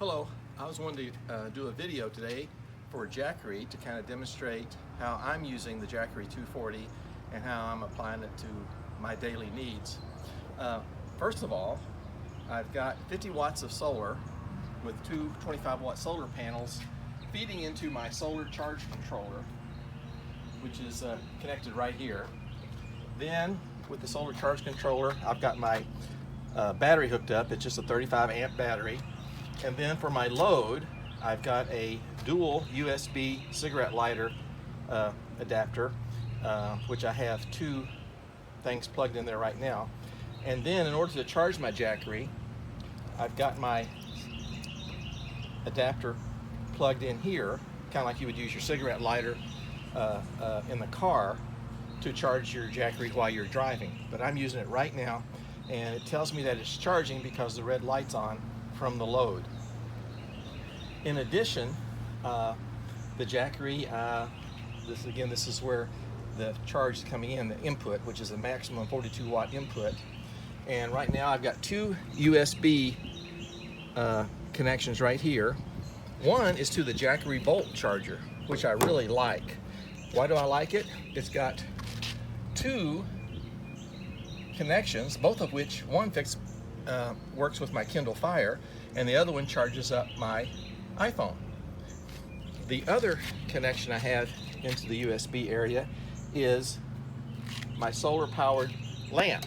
Hello, I was wanting to do a video today for Jackery to kind of demonstrate how I'm using the Jackery 240 and how I'm applying it to my daily needs. First of all, I've got 50 watts of solar with two 25-watt solar panels feeding into my solar charge controller, which is connected right here. Then with the solar charge controller, I've got my battery hooked up. It's just a 35 amp battery. And then for my load, I've got a dual USB cigarette lighter adapter, which I have two things plugged in there right now. And then in order to charge my Jackery, I've got my adapter plugged in here, kind of like you would use your cigarette lighter in the car to charge your Jackery while you're driving. But I'm using it right now, and it tells me that it's charging because the red light's on from the load. In addition, the Jackery, this is where the charge is coming in, the input, which is a maximum 42 watt input. And right now I've got two USB connections right here. One is to the Jackery Volt charger, which I really like. Why do I like it? It's got two connections, both of which one works with my Kindle Fire, and the other one charges up my iPhone. The other connection I have into the USB area is my solar powered lamp.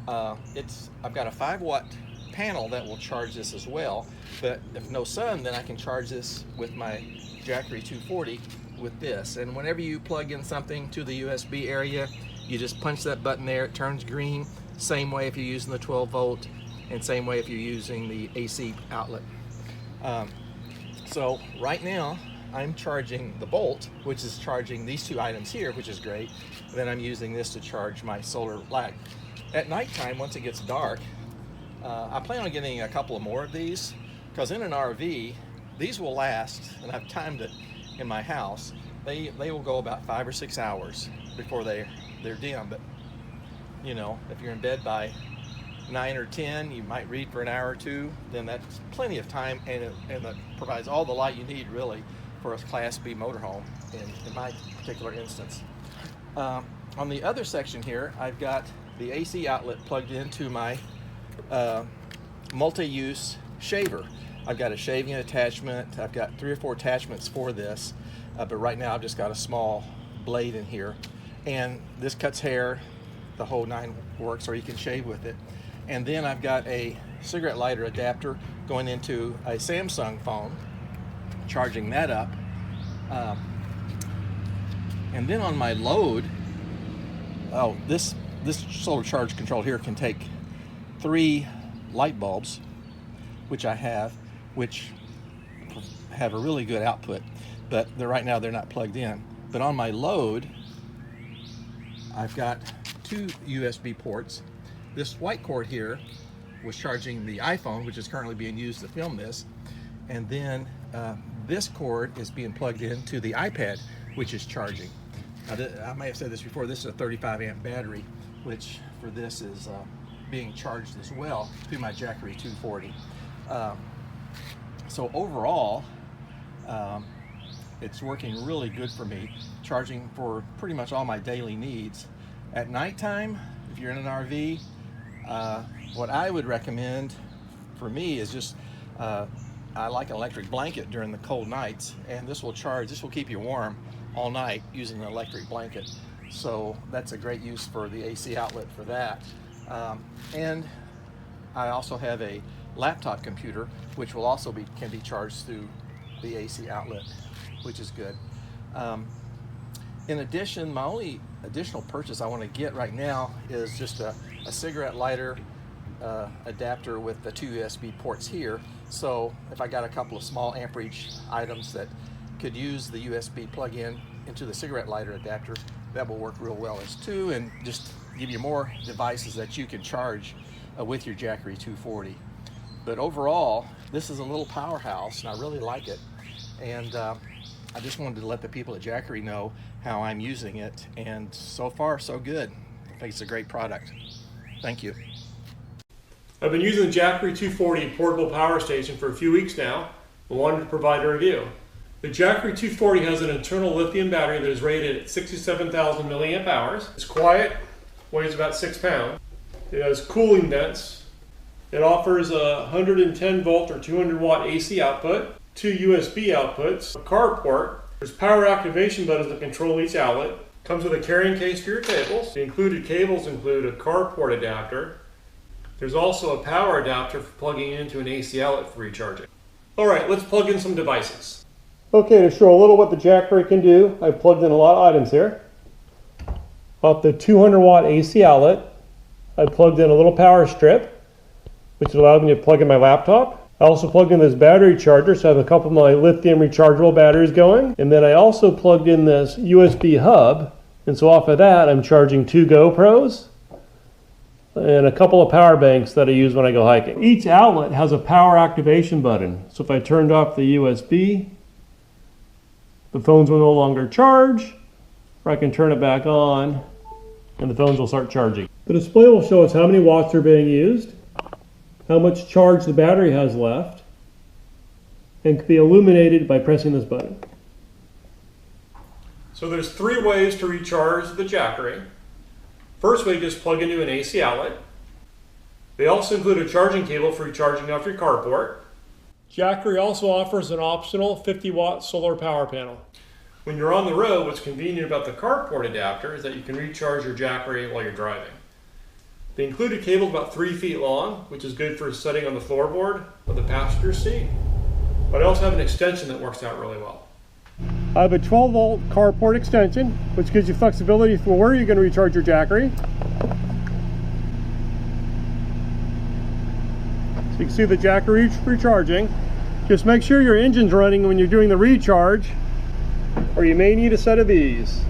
I've got a 5-watt panel that will charge this as well, but if no sun, then I can charge this with my Jackery 240 with this. And whenever you plug in something to the USB area, you just punch that button there, it turns green. Same way if you're using the 12 volt, and same way if you're using the AC outlet. So right now I'm charging the Bolt, which is charging these two items here, which is great. Then I'm using this to charge my solar light. At nighttime, once it gets dark, I plan on getting a couple of more of these, because in an RV, these will last, and I've timed it in my house. They will go about 5 or 6 hours before they're dim. But you know, if you're in bed by 9 or 10, you might read for an hour or two, then that's plenty of time, and it provides all the light you need really for a Class B motorhome in my particular instance. On the other section here, I've got the AC outlet plugged into my multi-use shaver. I've got a shaving attachment. I've got 3 or 4 attachments for this, but right now I've just got a small blade in here, and this cuts hair, the whole 9 works, or you can shave with it. And then I've got a cigarette lighter adapter going into a Samsung phone, charging that up. And then on my load, this solar charge control here can take 3 light bulbs, which I have, which have a really good output, but right now they're not plugged in. But on my load, I've got 2 USB ports. This white cord here was charging the iPhone, which is currently being used to film this, and then this cord is being plugged into the iPad, which is charging. I may have said this before, this is a 35 amp battery, which for this is being charged as well through my Jackery 240. So overall, it's working really good for me, charging for pretty much all my daily needs. At nighttime, if you're in an RV, what I would recommend for me is just, I like an electric blanket during the cold nights, and this will keep you warm all night using an electric blanket. So that's a great use for the AC outlet for that. And I also have a laptop computer, which will also can be charged through the AC outlet, which is good. In addition, my only additional purchase I want to get right now is just a cigarette lighter adapter with the 2 USB ports here. So if I got a couple of small amperage items that could use the USB plug-in into the cigarette lighter adapter, that will work real well as too, and just give you more devices that you can charge with your Jackery 240. But overall, this is a little powerhouse, and I really like it. And I just wanted to let the people at Jackery know how I'm using it, and so far so good. I think it's a great product. Thank you. I've been using the Jackery 240 portable power station for a few weeks now and wanted to provide a review. The Jackery 240 has an internal lithium battery that is rated at 67,000 milliamp hours. It's quiet, weighs about 6 pounds. It has cooling vents. It offers a 110 volt or 200 watt AC output, 2 USB outputs, a car port. There's power activation buttons that control each outlet. Comes with a carrying case for your cables. The included cables include a car port adapter. There's also a power adapter for plugging into an AC outlet for recharging. Alright, let's plug in some devices. Okay, to show a little what the Jackery can do, I've plugged in a lot of items here. Off the 200 watt AC outlet, I plugged in a little power strip, which allowed me to plug in my laptop. I also plugged in this battery charger, so I have a couple of my lithium rechargeable batteries going. And then I also plugged in this USB hub, and so off of that I'm charging 2 GoPros and a couple of power banks that I use when I go hiking. Each outlet has a power activation button, so if I turned off the USB, the phones will no longer charge, or I can turn it back on and the phones will start charging. The display will show us how many watts are being used, how much charge the battery has left, and can be illuminated by pressing this button. So there's 3 ways to recharge the Jackery. First way, just plug into an AC outlet. They also include a charging cable for recharging off your carport. Jackery also offers an optional 50 watt solar power panel. When you're on the road, what's convenient about the carport adapter is that you can recharge your Jackery while you're driving. The included cable is about 3 feet long, which is good for setting on the floorboard of the passenger seat. But I also have an extension that works out really well. I have a 12 volt carport extension, which gives you flexibility for where you're going to recharge your Jackery. So you can see the Jackery recharging. Just make sure your engine's running when you're doing the recharge, or you may need a set of these.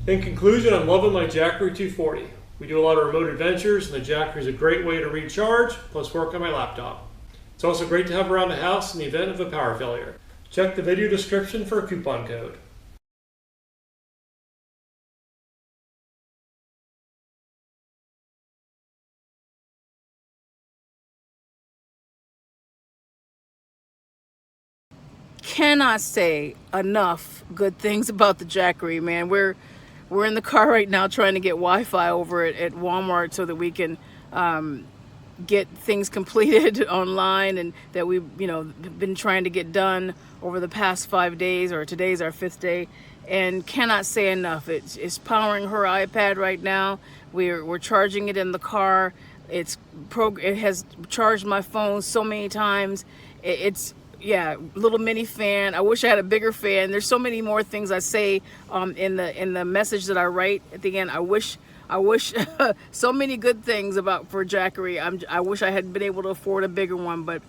In conclusion, I'm loving my Jackery 240. We do a lot of remote adventures, and the Jackery is a great way to recharge, plus work on my laptop. It's also great to have around the house in the event of a power failure. Check the video description for a coupon code. Cannot say enough good things about the Jackery, man. We're in the car right now trying to get Wi-Fi over at Walmart so that we can get things completed online, and that we've been trying to get done over the past 5 days, or today's our 5th day, and cannot say enough. It's powering her iPad right now. We're charging it in the car. It has charged my phone so many times. Yeah, little mini fan. I wish I had a bigger fan. There's so many more things I say in the message that I write at the end. I wish so many good things for Jackery. I wish I had been able to afford a bigger one, but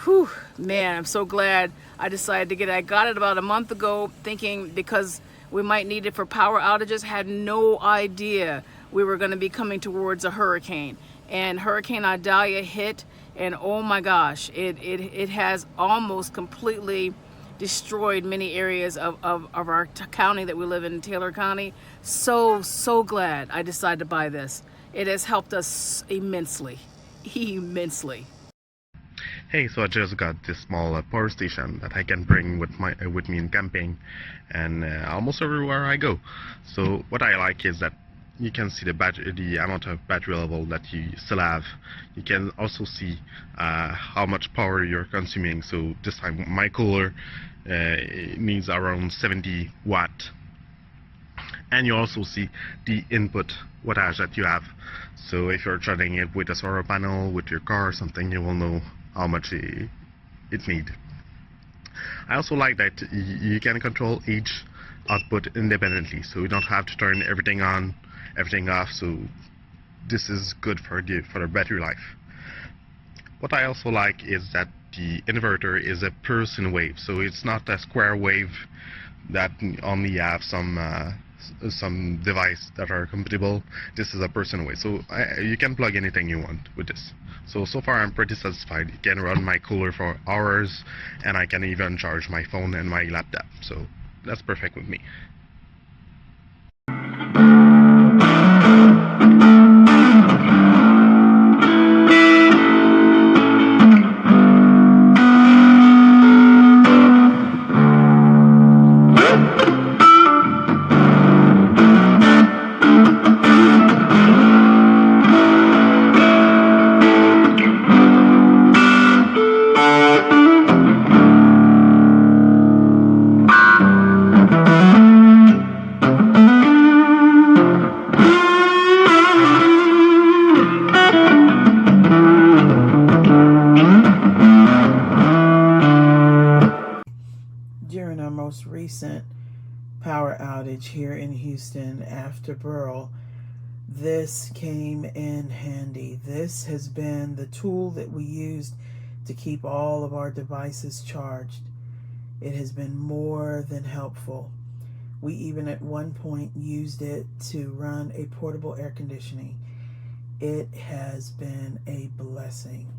whew, man, I'm so glad I decided to get it. I got it about a month ago, thinking because we might need it for power outages. Had no idea we were going to be coming towards a hurricane, and Hurricane Idalia hit. And oh my gosh, it has almost completely destroyed many areas of our county that we live in, Taylor County. So glad I decided to buy this. It has helped us immensely. Hey, so I just got this small power station that I can bring with me in camping, and almost everywhere I go. So what I like is that you can see the amount of battery level that you still have. You can also see how much power you're consuming. So this time my cooler needs around 70 watt, and you also see the input wattage that you have. So if you're charging it with a solar panel, with your car or something, you will know how much it needs. I also like that you can control each output independently, so you don't have to turn everything on, everything off. So this is good for the battery life. What I also like is that the inverter is a pure sine wave, so it's not a square wave that only have some device that are compatible. This is a pure sine wave, so you can plug anything you want with this. So far I'm pretty satisfied. It can run my cooler for hours, and I can even charge my phone and my laptop, so that's perfect with me. recent power outage here in Houston after Burl, this came in handy. This has been the tool that we used to keep all of our devices charged. It has been more than helpful. We even at one point used it to run a portable air conditioning. It has been a blessing.